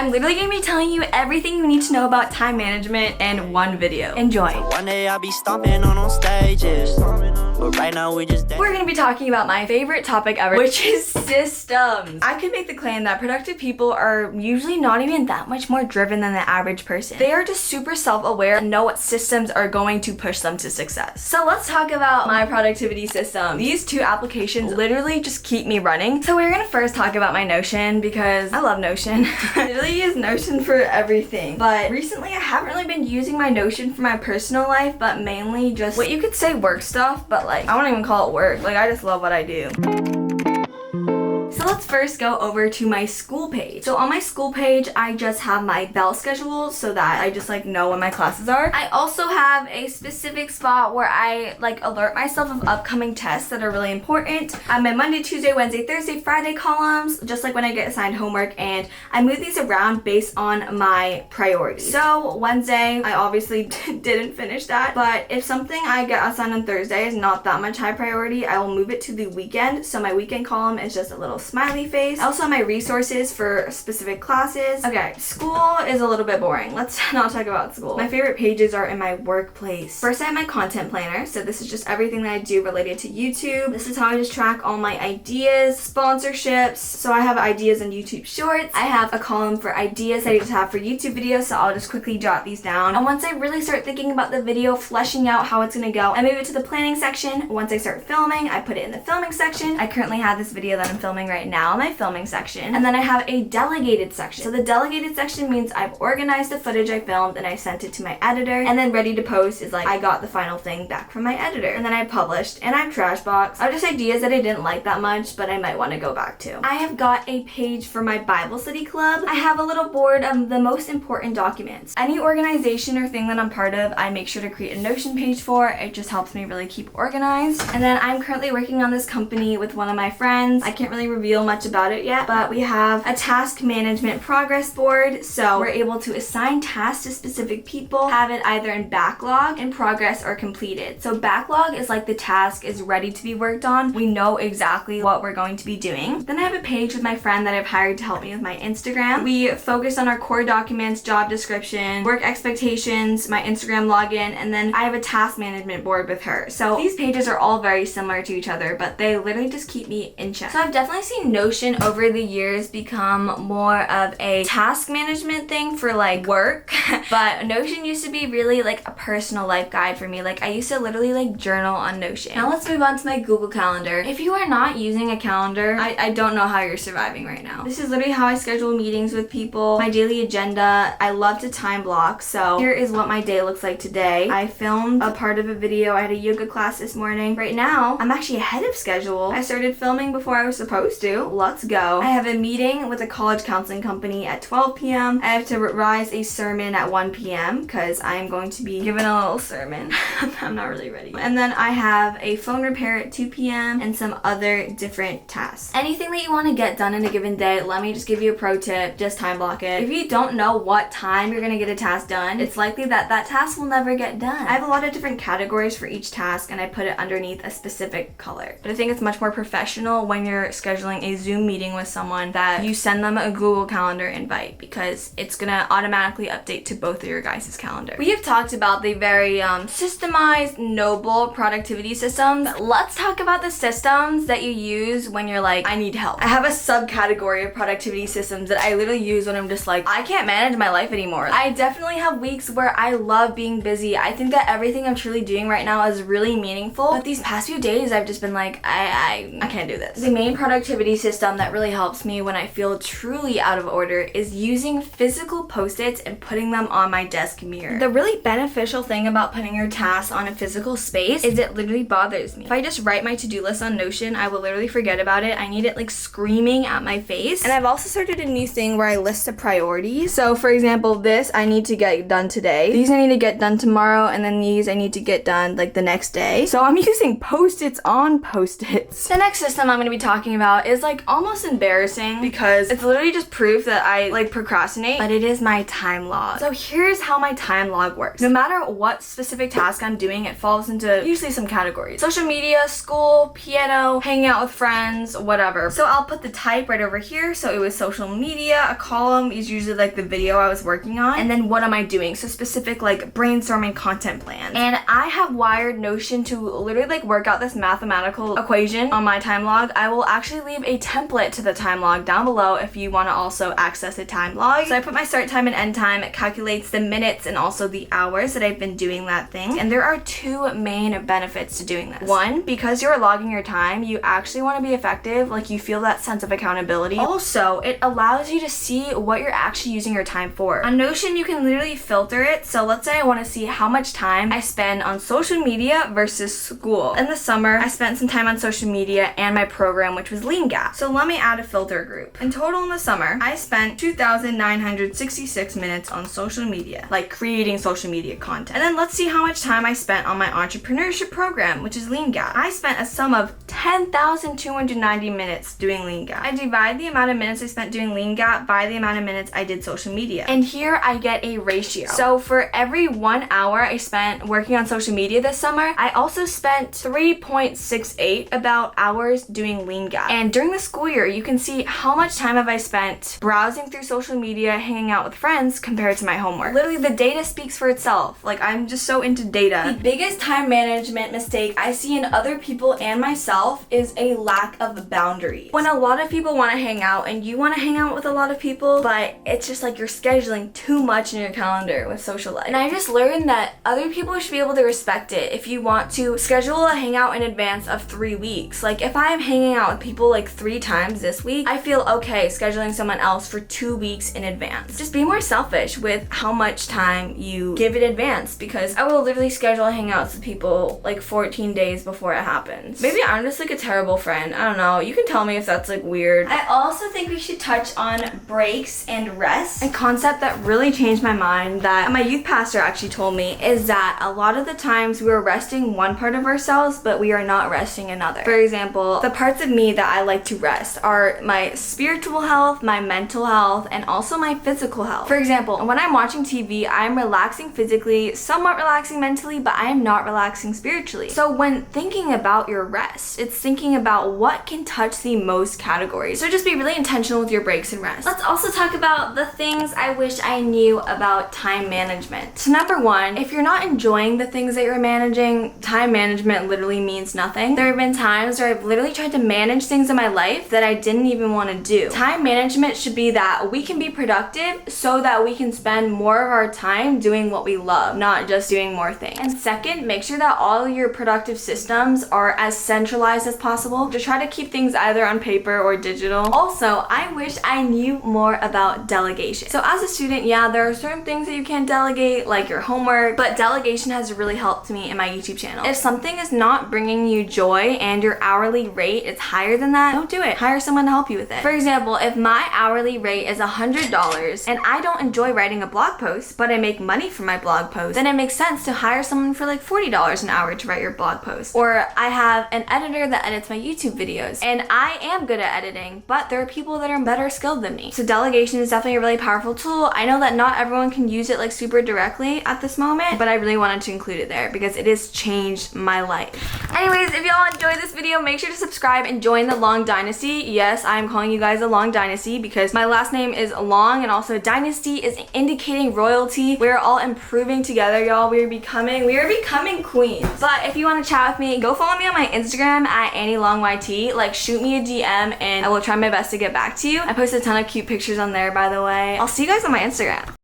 I'm literally gonna be telling you everything you need to know about time management in one video. Enjoy. One day I'll be stomping on stages, but right now we just We're gonna be talking about my favorite topic ever, which is systems. I could make the claim that productive people are usually not even that much more driven than the average person. They are just super self-aware and know what systems are going to push them to success. So let's talk about my productivity system. These two applications literally just keep me running. So we're gonna first talk about my Notion because I love Notion. I literally use Notion for everything. But recently I haven't really been using my Notion for my personal life, but mainly just what you could say work stuff, but like I won't even call it work. Like I just love what I do. So let's first go over to my school page. So on my school page, I just have my bell schedule so that I just like know when my classes are. I also have a specific spot where I like alert myself of upcoming tests that are really important. I have my Monday, Tuesday, Wednesday, Thursday, Friday columns, just like when I get assigned homework, and I move these around based on my priorities. So Wednesday, I obviously didn't finish that, but if something I get assigned on Thursday is not that much high priority, I will move it to the weekend. So my weekend column is just a little smiley face. I also have my resources for specific classes. Okay, school is a little bit boring. Let's not talk about school. My favorite pages are in my workplace. First, I have my content planner. So this is just everything that I do related to YouTube. This is how I just track all my ideas, sponsorships. So I have ideas in YouTube Shorts. I have a column for ideas that I just have for YouTube videos. So I'll just quickly jot these down. And once I really start thinking about the video, fleshing out how it's gonna go, I move it to the planning section. Once I start filming, I put it in the filming section. I currently have this video that I'm filming right now, my filming section, and then I have a delegated section. So the delegated section means I've organized the footage I filmed and I sent it to my editor, and then ready to post is like I got the final thing back from my editor, and then I published, and I have trash box of just ideas that I didn't like that much but I might want to go back to. I have got a page for my Bible study club. I have a little board of the most important documents. Any organization or thing that I'm part of, I make sure to create a Notion page for. It just helps me really keep organized. And then I'm currently working on this company with one of my friends. I can't really reveal much about it yet, but we have a task management progress board, so we're able to assign tasks to specific people, have it either in backlog, in progress, or completed. So backlog is like the task is ready to be worked on. We know exactly what we're going to be doing. Then I have a page with my friend that I've hired to help me with my Instagram. We focus on our core documents, job description, work expectations, my Instagram login, and then I have a task management board with her. So these pages are all very similar to each other, but they literally just keep me in check. So I've definitely seen Notion over the years become more of a task management thing for like work, but Notion used to be really like a personal life guide for me. Like I used to literally like journal on Notion. Now let's move on to my Google Calendar. If you are not using a calendar, I don't know how you're surviving right now. This is literally how I schedule meetings with people, my daily agenda. I love to time block, so here is what my day looks like today. I filmed a part of a video. I had a yoga class this morning. Right now, I'm actually ahead of schedule. I started filming before I was supposed to. Let's go. I have a meeting with a college counseling company at 12 p.m. I have to revise a sermon at 1 p.m. because I'm going to be giving a little sermon. I'm not really ready. And then I have a phone repair at 2 p.m. and some other different tasks. Anything that you want to get done in a given day, let me just give you a pro tip. Just time block it. If you don't know what time you're going to get a task done, it's likely that that task will never get done. I have a lot of different categories for each task and I put it underneath a specific color. But I think it's much more professional when you're scheduling a Zoom meeting with someone that you send them a Google Calendar invite, because it's gonna automatically update to both of your guys' calendar. We have talked about the very systemized, noble productivity systems. Let's talk about the systems that you use when you're like, I need help. I have a subcategory of productivity systems that I literally use when I'm just like, I can't manage my life anymore. I definitely have weeks where I love being busy. I think that everything I'm truly doing right now is really meaningful, but these past few days I've just been like, I can't do this. The main productivity system that really helps me when I feel truly out of order is using physical post-its and putting them on my desk mirror. The really beneficial thing about putting your tasks on a physical space is it literally bothers me. If I just write my to-do list on Notion, I will literally forget about it. I need it like screaming at my face. And I've also started a new thing where I list the priorities. So for example, this I need to get done today. These I need to get done tomorrow, and then these I need to get done like the next day. So I'm using post-its on post-its. The next system I'm going to be talking about is is like almost embarrassing because it's literally just proof that I like procrastinate, but it is my time log. So here's how my time log works. No matter what specific task I'm doing, it falls into usually some categories. Social media, school, piano, hanging out with friends, whatever. So I'll put the type right over here. So it was social media. A column is usually like the video I was working on. And then what am I doing? So specific like brainstorming content plans. And I have wired Notion to literally like work out this mathematical equation on my time log. I will actually leave a template to the time log down below if you want to also access a time log. So I put my start time and end time. It calculates the minutes and also the hours that I've been doing that thing. And there are two main benefits to doing this. One, because you're logging your time, you actually want to be effective. Like you feel that sense of accountability. Also, it allows you to see what you're actually using your time for. On Notion, you can literally filter it. So let's say I want to see how much time I spend on social media versus school. In the summer, I spent some time on social media and my program, which was Lean Gap. So let me add a filter group. In total in the summer, I spent 2,966 minutes on social media, like creating social media content. And then let's see how much time I spent on my entrepreneurship program, which is Lean Gap. I spent a sum of 10,290 minutes doing Lean Gap. I divide the amount of minutes I spent doing Lean Gap by the amount of minutes I did social media. And here I get a ratio. So for every 1 hour I spent working on social media this summer, I also spent 3.68 about hours doing Lean Gap. And during the school year, you can see how much time have I spent browsing through social media, hanging out with friends compared to my homework. Literally, the data speaks for itself. Like, I'm just so into data. The biggest time management mistake I see in other people and myself is a lack of boundaries. When a lot of people want to hang out and you want to hang out with a lot of people, but it's just like you're scheduling too much in your calendar with social life. And I just learned that other people should be able to respect it if you want to schedule a hangout in advance of 3 weeks. Like if I'm hanging out with people like 3 times this week, I feel okay scheduling someone else for 2 weeks in advance. Just be more selfish with how much time you give in advance, because I will literally schedule hangouts with people like 14 days before it happens. Maybe I'm just like a terrible friend. I don't know. You can tell me if that's like weird. I also think we should touch on breaks and rest. A concept that really changed my mind that my youth pastor actually told me is that a lot of the times we are resting one part of ourselves, but we are not resting another. For example, the parts of me that I like to rest are my spiritual health, my mental health, and also my physical health. For example, when I'm watching TV, I'm relaxing physically, somewhat relaxing mentally, but I am not relaxing spiritually. So when thinking about your rest, it's thinking about what can touch the most categories. So just be really intentional with your breaks and rest. Let's also talk about the things I wish I knew about time management. So number one, if you're not enjoying the things that you're managing, time management literally means nothing. There have been times where I've literally tried to manage things in my life that I didn't even want to do. Time management should be that we can be productive so that we can spend more of our time doing what we love, not just doing more things. And second, make sure that all your productive systems are as centralized as possible. Just try to keep things either on paper or digital. Also, I wish I knew more about delegation. So as a student, yeah, there are certain things that you can't delegate, like your homework, but delegation has really helped me in my YouTube channel. If something is not bringing you joy and your hourly rate is higher than that, don't do it. Hire someone to help you with it. For example, if my hourly rate is $100 and I don't enjoy writing a blog post, but I make money from my blog post, then it makes sense to hire someone for like $40 an hour to write your blog post. Or I have an editor that edits my YouTube videos, and I am good at editing, but there are people that are better skilled than me. So delegation is definitely a really powerful tool. I know that not everyone can use it like super directly at this moment, but I really wanted to include it there because it has changed my life. Anyways, if y'all enjoyed this video, make sure to subscribe and join the Long Dynasty. Yes, I'm calling you guys the Long Dynasty because my last name is Long, and also Dynasty is indicating royalty. We're all improving together, y'all. We are becoming queens. But if you want to chat with me, go follow me on my Instagram at AnnieLongYT. Like, shoot me a DM and I will try my best to get back to you. I post a ton of cute pictures on there, by the way. I'll see you guys on my Instagram.